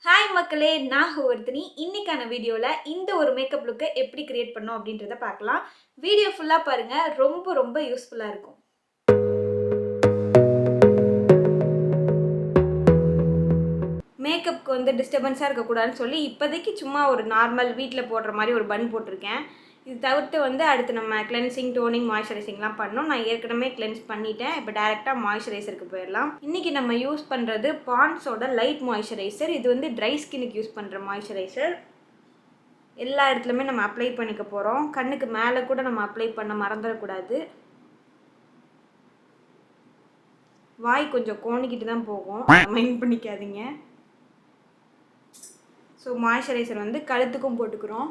Hi மக்களே, நான் ஹோவர்தினி. இன்னைக்கான வீடியோல இந்த ஒரு மேக்கப் லுக்கை எப்படி கிரியேட் பண்ணோம் அப்படின்றத பார்க்கலாம். வீடியோ ஃபுல்லா பாருங்க, ரொம்ப ரொம்ப யூஸ்ஃபுல்லா இருக்கும். மேக்கப்க்கு வந்து டிஸ்டர்பன்ஸாக இருக்கக்கூடாதுன்னு சொல்லி இப்போதைக்கு சும்மா ஒரு நார்மல் வீட்டில் போடுற மாதிரி ஒரு பன் போட்டிருக்கேன். இது தவிர்த்து வந்து அடுத்து நம்ம கிளென்சிங், டோனிங், மாய்ஸ்சரைசிங்லாம் பண்ணோம். நான் ஏற்கனவே கிளென்ஸ் பண்ணிட்டேன். இப்போ டேரெக்டாக மாய்ஸ்சரைசருக்கு போயிடலாம். இன்றைக்கி நம்ம யூஸ் பண்ணுறது பாண்ட்ஸோட லைட் மாய்ஸ்சரைசர். இது வந்து ட்ரை ஸ்கின்னுக்கு யூஸ் பண்ணுற மாய்ஸ்சரைசர். எல்லா இடத்துலையுமே நம்ம அப்ளை பண்ணிக்க போகிறோம். கண்ணுக்கு மேலே கூட நம்ம அப்ளை பண்ண மறந்துடக்கூடாது. வாய் கொஞ்சம் கோணிக்கிட்டு தான் போகும், மைண்ட் பண்ணிக்காதீங்க. ஸோ மாய்ஸ்சரைசர் வந்து கழுத்துக்கும் போட்டுக்கிறோம்.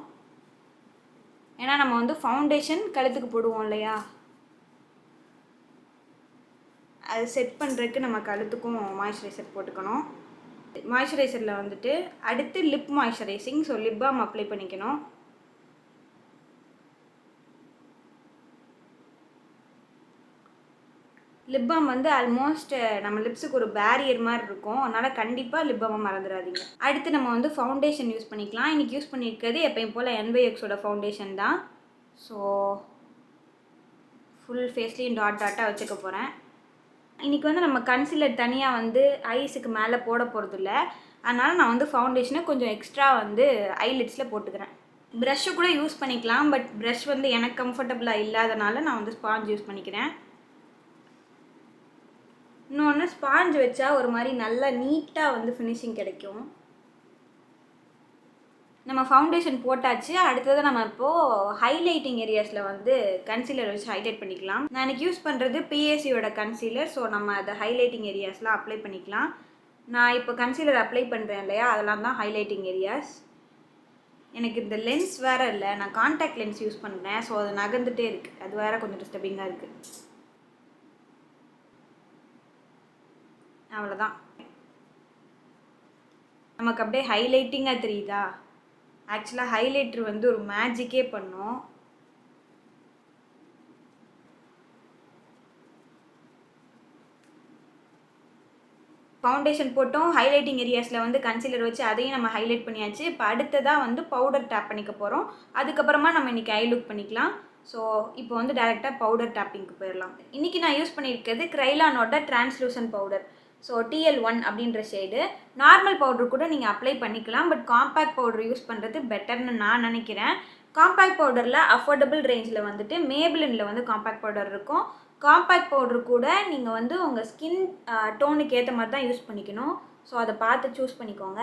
ஏன்னா நம்ம வந்து ஃபவுண்டேஷன் கழுத்துக்கு போடுவோம் இல்லையா, அது செட் பண்ணுறதுக்கு நம்ம கழுத்துக்கும் மாய்ஸ்சரைசர் போட்டுக்கணும். மாய்ஸ்சரைசரில் வந்துட்டு அடுத்து lip moisturising. So lip balm apply பண்ணிக்கணும். லிப் பாம் வந்து ஆல்மோஸ்ட் நம்ம லிப்ஸுக்கு ஒரு பேரியர் மாதிரி இருக்கும். அதனால் கண்டிப்பாக லிப் பாமை மறந்துடாதீங்க. அடுத்து நம்ம வந்து ஃபவுண்டேஷன் யூஸ் பண்ணிக்கலாம். இன்றைக்கி யூஸ் பண்ணியிருக்கிறது எப்பயும் போல் NYXோட ஃபவுண்டேஷன் தான். ஸோ ஃபுல் ஃபேஸ்லேயும் டாட்டாக வச்சுக்க போகிறேன். இன்றைக்கி வந்து நம்ம கன்சீலர் தனியாக வந்து ஐஸுக்கு மேலே போட போகிறதில்ல. அதனால் நான் வந்து ஃபவுண்டேஷனை கொஞ்சம் எக்ஸ்ட்ரா வந்து ஐலிட்ஸில் போட்டுக்கிறேன். ப்ரஷ்ஷு கூட யூஸ் பண்ணிக்கலாம், பட் ப்ரஷ் வந்து எனக்கு கம்ஃபர்டபுளாக இல்லாதனால நான் வந்து ஸ்பாஞ்ச் யூஸ் பண்ணிக்கிறேன். இன்னொன்று, ஸ்பாஞ்ச் வச்சா ஒரு மாதிரி நல்லா நீட்டாக வந்து ஃபினிஷிங் கிடைக்கும். நம்ம ஃபவுண்டேஷன் போட்டாச்சு. அடுத்தது நம்ம இப்போது ஹைலைட்டிங் ஏரியாஸில் வந்து கன்சீலர் வச்சு ஹைலைட் பண்ணிக்கலாம். நான் இன்றைக்கி யூஸ் பண்ணுறது PACயோட கன்சீலர். ஸோ நம்ம அதை ஹைலைட்டிங் ஏரியாஸ்லாம் அப்ளை பண்ணிக்கலாம். நான் இப்போ கன்சீலர் அப்ளை பண்ணுறேன் இல்லையா, அதெல்லாம் தான் ஹைலைட்டிங் ஏரியாஸ். எனக்கு இந்த லென்ஸ் வேறு இல்லை, நான் கான்டாக்ட் லென்ஸ் யூஸ் பண்ணுறேன். ஸோ அது நகர்ந்துகிட்டே இருக்குது, அது வேறு கொஞ்சம் டிஸ்டர்பிங்காக இருக்குது. அவ்வளோதான். நமக்கு அப்படியே ஹைலைட்டிங்காக தெரியுதா? ஆக்சுவலாக ஹைலைட்ரு வந்து ஒரு மேஜிக்கே பண்ணும். ஃபவுண்டேஷன் போட்டோம், ஹைலைட்டிங் ஏரியாஸில் வந்து கன்சீலர் வச்சு அதையும் நம்ம ஹைலைட் பண்ணியாச்சு. இப்போ அடுத்ததாக வந்து பவுடர் டேப் பண்ணிக்க போகிறோம். அதுக்கப்புறமா நம்ம இன்றைக்கி ஐ லுக் பண்ணிக்கலாம். ஸோ இப்போ வந்து டேரெக்டாக பவுடர் டேப்பிங்க்கு போயிடலாம். இன்றைக்கி நான் யூஸ் பண்ணியிருக்கிறது க்ரைலானோட டிரான்ஸ்லூசன்ட் பவுடர். ஸோ TL1 அப்படின்ற ஷேடு. நார்மல் பவுடர் கூட நீங்கள் அப்ளை பண்ணிக்கலாம், பட் காம்பேக்ட் பவுடர் யூஸ் பண்ணுறது பெட்டர்னு நான் நினைக்கிறேன். காம்பேக்ட் பவுடரில் அஃபோர்டபுள் ரேஞ்சில் வந்துட்டு மேபிளினில் வந்து காம்பேக்ட் பவுடர் இருக்கும். காம்பேக்ட் பவுடர் கூட நீங்கள் வந்து உங்கள் ஸ்கின் டோனுக்கு ஏற்ற மாதிரி தான் யூஸ் பண்ணிக்கணும். ஸோ அதை பார்த்து சூஸ் பண்ணிக்கோங்க.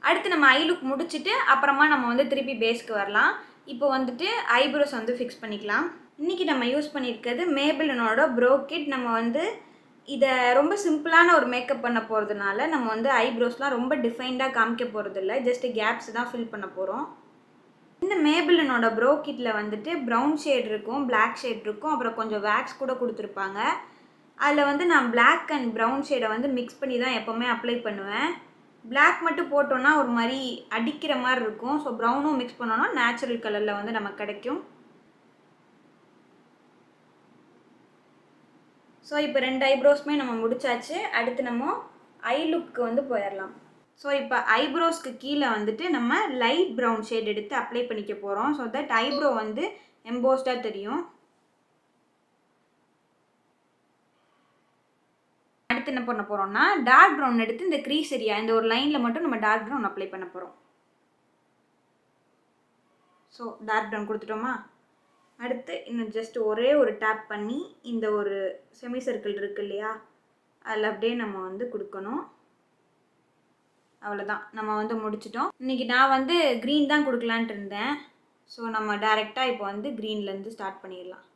அடுத்து நம்ம ஐ லுக் முடிச்சுட்டு அப்புறமா நம்ம வந்து திருப்பி பேஸ்க்கு வரலாம். இப்போ வந்துட்டு ஐப்ரோஸ் வந்து ஃபிக்ஸ் பண்ணிக்கலாம். இன்றைக்கி நம்ம யூஸ் பண்ணியிருக்கிறது மேபிளினோட ப்ரோ கிட். நம்ம வந்து இதை ரொம்ப சிம்பிளான ஒரு மேக்கப் பண்ண போகிறதுனால நம்ம வந்து ஐப்ரோஸ்லாம் ரொம்ப டிஃபைன்டாக காமிக்க போகிறதில்ல, ஜஸ்ட் கேப்ஸ் தான் ஃபில் பண்ண போகிறோம். இந்த மேபிளினோட ப்ரோ கிட்டில் வந்துட்டு ப்ரௌன் ஷேட் இருக்கும், பிளாக் ஷேட் இருக்கும், அப்புறம் கொஞ்சம் வேக்ஸ் கூட கொடுத்துருப்பாங்க. அதில் வந்து நான் பிளாக் அண்ட் ப்ரௌன் ஷேடை வந்து மிக்ஸ் பண்ணி தான் எப்போவுமே அப்ளை பண்ணுவேன். பிளாக் மட்டும் போட்டோன்னா ஒரு மாதிரி அடிக்கிற மாதிரி இருக்கும். ஸோ ப்ரௌனும் மிக்ஸ் பண்ணோன்னா நேச்சுரல் கலரில் வந்து நமக்கு கிடைக்கும். ஸோ இப்போ 2 ஐப்ரோஸ்மே நம்ம முடிச்சாச்சு. அடுத்து நம்ம ஐ லுக்கு வந்து போயிடலாம். ஸோ இப்போ ஐப்ரோஸ்க்கு கீழே வந்துட்டு நம்ம லைட் ப்ரௌன் ஷேட் எடுத்து அப்ளை பண்ணிக்க போகிறோம். ஸோ தட் ஐப்ரோ வந்து எம்போஸ்டாக தெரியும். அடுத்து என்ன பண்ண போகிறோம்னா, டார்க் ப்ரௌன் எடுத்து இந்த க்ரீஸ் ஏரியா, இந்த ஒரு லைனில் மட்டும் நம்ம டார்க் ப்ரௌன் அப்ளை பண்ண போகிறோம். ஸோ டார்க் ப்ரௌன் கொடுத்துட்டோமா? அடுத்து இன்னும் ஜஸ்ட் ஒரே ஒரு டேப் பண்ணி இந்த ஒரு செமி சர்க்கிள் இருக்குது இல்லையா, அதில் அப்படியே நம்ம வந்து கொடுக்கணும். அவ்வளோதான், நம்ம வந்து முடிச்சிட்டோம். இன்றைக்கி நான் வந்து க்ரீன் தான் கொடுக்கலான்ட்டு இருந்தேன். ஸோ நம்ம டேரெக்டாக இப்போ வந்து க்ரீன்லேருந்து ஸ்டார்ட் பண்ணிடலாம்.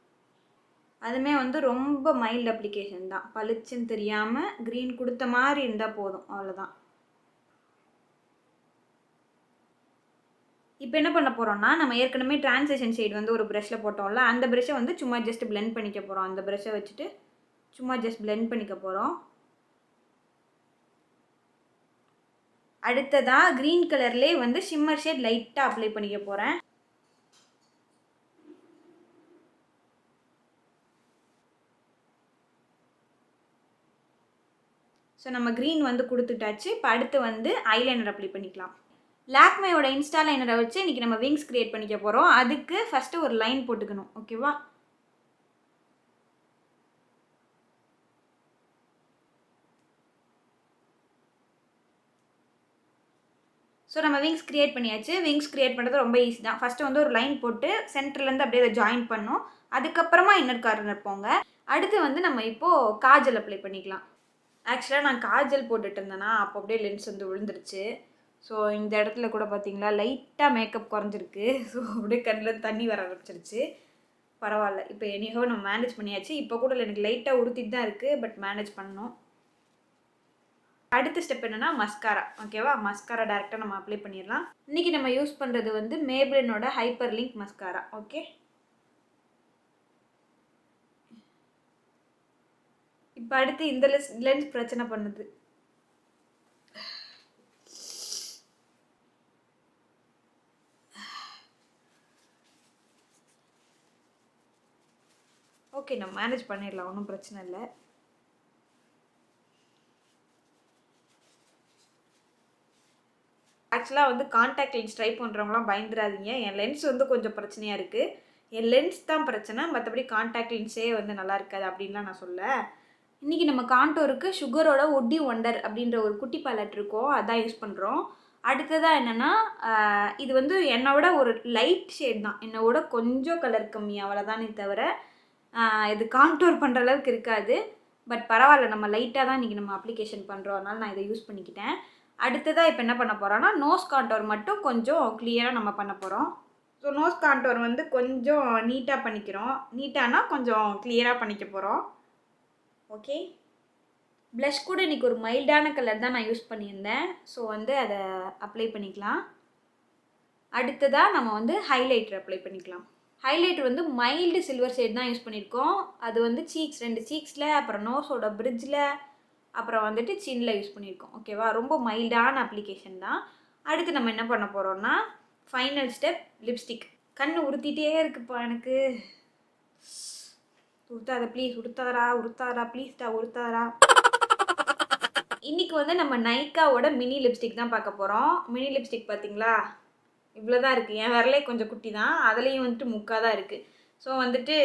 அதுவுமே வந்து ரொம்ப மைல்டு அப்ளிகேஷன் தான், பளிச்சுன்னு தெரியாமல் க்ரீன் கொடுத்த மாதிரி இருந்தால் போதும், அவ்வளோதான். இப்போ என்ன பண்ண போகிறோம்னா, நம்ம ஏற்கனவே டிரான்சிஷன் ஷேட் வந்து ஒரு ப்ரஷ்ஷில் போட்டோம்ல, அந்த ப்ரஷ்ஷை வந்து சும்மா ஜஸ்ட் பிளெண்ட் பண்ணிக்க போகிறோம். அந்த ப்ரஷ்ஷை வச்சுட்டு சும்மா ஜஸ்ட் பிளெண்ட் பண்ணிக்க போகிறோம். அடுத்ததாக க்ரீன் கலர்லேயே வந்து ஷிம்மர் ஷேட் லைட்டாக அப்ளை பண்ணிக்க போகிறேன். ஸோ நம்ம க்ரீன் வந்து கொடுத்துட்டாச்சு. இப்போ அடுத்து வந்து ஐலைனர் அப்ளை பண்ணிக்கலாம். லாக்மேயோட இன்ஸ்டா லைனரை வச்சு இன்றைக்கி நம்ம விங்ஸ் க்ரியேட் பண்ணிக்க போகிறோம். அதுக்கு ஃபஸ்ட்டு ஒரு லைன் போட்டுக்கணும். ஓகேவா? ஸோ நம்ம விங்ஸ் க்ரியேட் பண்ணியாச்சு. விங்ஸ் க்ரியேட் பண்ணுறது ரொம்ப ஈஸி தான். ஃபஸ்ட்டு வந்து ஒரு லைன் போட்டு சென்டர்லேருந்து அப்படியே அதை ஜாயின் பண்ணோம். அதுக்கப்புறமா இன்னர் கார்னர் போங்க. அடுத்து வந்து நம்ம இப்போது காஜல் அப்ளை பண்ணிக்கலாம். ஆக்சுவலாக நான் காஜல் போட்டுட்டு இருந்தேன்னா அப்போ அப்படியே லென்ஸ் வந்து விழுந்துருச்சு. ஸோ இந்த இடத்துல கூட பார்த்தீங்களா லைட்டாக மேக்கப் குறைஞ்சிருக்கு. ஸோ அப்படியே கண்ணில் தண்ணி வர ஆரம்பிச்சிருச்சு. பரவாயில்ல, இப்போ எனிஹோ நம்ம மேனேஜ் பண்ணியாச்சு. இப்போ கூட எனக்கு லைட்டாக உறுத்திட்டு தான் இருக்குது, பட் மேனேஜ் பண்ணணும். அடுத்த ஸ்டெப் என்னன்னா மஸ்காரா. ஓகேவா? மஸ்காரா டேரெக்டாக நம்ம அப்ளை பண்ணிடலாம். இன்றைக்கி நம்ம யூஸ் பண்ணுறது வந்து மேப்ளினோட ஹைப்பர் லிங்க் மஸ்காரா. ஓகே, இப்போ அடுத்து இந்த லென்ஸ் பிரச்சனை பண்ணுது. ஓகே, நம்ம மேனேஜ் பண்ணிடலாம், ஒன்றும் பிரச்சனை இல்லை. ஆக்சுவலாக வந்து கான்டாக்ட் லென்ஸ் ட்ரை பண்ணுறவங்களாம் பயந்துடாதீங்க. என் லென்ஸ் வந்து கொஞ்சம் பிரச்சனையாக இருக்குது. என் லென்ஸ் தான் பிரச்சனை, மற்றபடி கான்டாக்ட் லென்ஸே வந்து நல்லா இருக்காது அப்படின்லாம் நான் சொல்ல. இன்றைக்கி நம்ம கான்டோருக்கு சுகரோட ஒட்டி ஒண்டர் அப்படின்ற ஒரு குட்டி பேலட் இருக்கும், அதான் யூஸ் பண்ணுறோம். அடுத்ததாக என்னென்னா இது வந்து என்னோட ஒரு லைட் ஷேட் தான், என்னோட கொஞ்சம் கலர் கம்மி அவ்வளோதானே தவிர இது கான்டோர் பண்ணுற அளவுக்கு இருக்காது. பட் பரவாயில்ல, நம்ம லைட்டாக தான் இன்றைக்கி நம்ம அப்ளிகேஷன் பண்ணுறோம், அதனால் நான் இதை யூஸ் பண்ணிக்கிட்டேன். அடுத்ததாக இப்போ என்ன பண்ண போகிறோன்னா நோஸ் கான்டோர் மட்டும் கொஞ்சம் கிளியராக நம்ம பண்ண போகிறோம். ஸோ நோஸ் கான்டோர் வந்து கொஞ்சம் நீட்டாக பண்ணிக்கிறோம். நீட்டானா கொஞ்சம் கிளியராக பண்ணிக்க போகிறோம். ஓகே, ப்ளஷ் கூட இன்றைக்கி ஒரு மைல்டான கலர் தான் நான் யூஸ் பண்ணியிருந்தேன். ஸோ வந்து அதை அப்ளை பண்ணிக்கலாம். அடுத்ததாக நம்ம வந்து ஹைலைட்டர் அப்ளை பண்ணிக்கலாம். ஹைலைட்டர் வந்து மைல்டு சில்வர் ஷேட் தான் யூஸ் பண்ணியிருக்கோம். அது வந்து சீக்ஸ், 2 சீக்ஸில், அப்புறம் நோஸோட பிரிட்ஜில், அப்புறம் வந்துட்டு சின்னில் யூஸ் பண்ணியிருக்கோம். ஓகேவா? ரொம்ப மைல்டான அப்ளிகேஷன் தான். அடுத்து நம்ம என்ன பண்ண போகிறோம்னா ஃபைனல் ஸ்டெப் லிப்ஸ்டிக். கண் உறுத்திட்டே இருக்குப்பா எனக்கு. உறுத்தாத ப்ளீஸ், உறுத்தாதா ப்ளீஸ்டா, உறுத்தாதா. இன்றைக்கி வந்து நம்ம நைக்காவோட மினி லிப்ஸ்டிக் தான் பார்க்க போகிறோம். மினி லிப்ஸ்டிக் பார்த்தீங்களா, இவ்வளோ தான் இருக்குது. என் விரலே கொஞ்சம் குட்டி தான், அதுலேயும் வந்துட்டு முக்காக தான் இருக்குது. ஸோ வந்துட்டு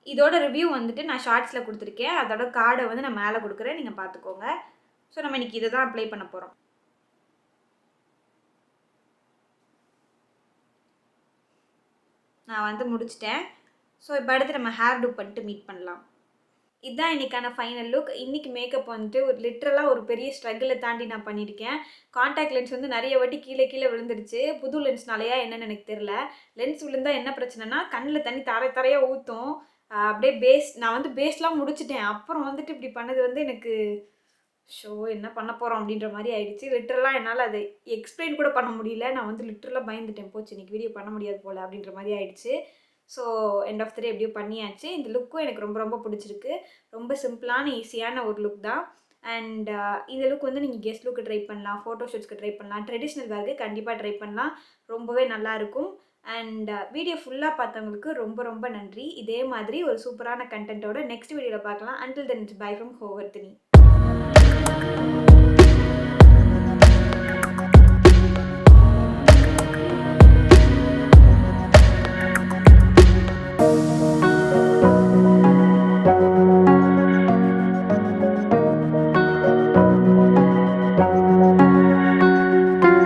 இதோட ரிவ்யூ வந்துட்டு நான் ஷார்ட்ஸில் கொடுத்துருக்கேன். அதோட கார்டை வந்து நான் மேலே கொடுக்குறேன், நீங்கள் பார்த்துக்கோங்க. ஸோ நம்ம இன்றைக்கி இதை தான் அப்ளை பண்ண போகிறோம். நான் வந்து முடிச்சிட்டேன். ஸோ இப்போ அடுத்து நம்ம ஹேர் டூப் பண்ணிட்டு மீட் பண்ணலாம். இதுதான் இன்றைக்கான ஃபைனல் லுக். இன்றைக்கி மேக்கப் வந்துட்டு ஒரு லிட்ரலாக ஒரு பெரிய ஸ்ட்ரகிளை தாண்டி நான் பண்ணியிருக்கேன். கான்டாக்ட் லென்ஸ் வந்து நிறைய வாட்டி கீழே விழுந்துருச்சு. புது லென்ஸ்னாலையா என்னென்னு எனக்கு தெரில. லென்ஸ் விழுந்தால் என்ன பிரச்சனைனா கண்ணில் தண்ணி தரையாக ஊற்றும். அப்படியே நான் வந்து பேஸ்லாம் முடிச்சிட்டேன். அப்புறம் வந்துட்டு இப்படி பண்ணது வந்து எனக்கு என்ன பண்ண போகிறோம் அப்படின்ற மாதிரி ஆயிடுச்சு. லிட்ரலாக என்னால் அதை எக்ஸ்பிளைன் கூட பண்ண முடியல. நான் வந்து லிட்ரலாக பயந்துட்டேன், போச்சு இன்றைக்கி வீடியோ பண்ண முடியாது போல் அப்படின்ற மாதிரி ஆயிடுச்சு. ஸோ எண்ட் ஆஃப் த டே எப்படியோ பண்ணியாச்சு. இந்த லுக்கும் எனக்கு ரொம்ப பிடிச்சிருக்கு. ரொம்ப சிம்பிளான ஈஸியான ஒரு லுக் தான். அண்ட் இந்த லுக் வந்து நீங்கள் கெஸ்ட் லுக்கு ட்ரை பண்ணலாம், ஃபோட்டோஷூட்ஸ்க்கு ட்ரை பண்ணலாம், ட்ரெடிஷ்னல் வேர்க்கு கண்டிப்பாக ட்ரை பண்ணலாம். ரொம்பவே நல்லாயிருக்கும். அண்ட் வீடியோ ஃபுல்லாக பார்த்தவங்களுக்கு ரொம்ப நன்றி. இதே மாதிரி ஒரு சூப்பரான கண்டென்ட்டோட நெக்ஸ்ட் வீடியோவில் பார்க்கலாம். Until then it's bye from ஹோவர்தினி.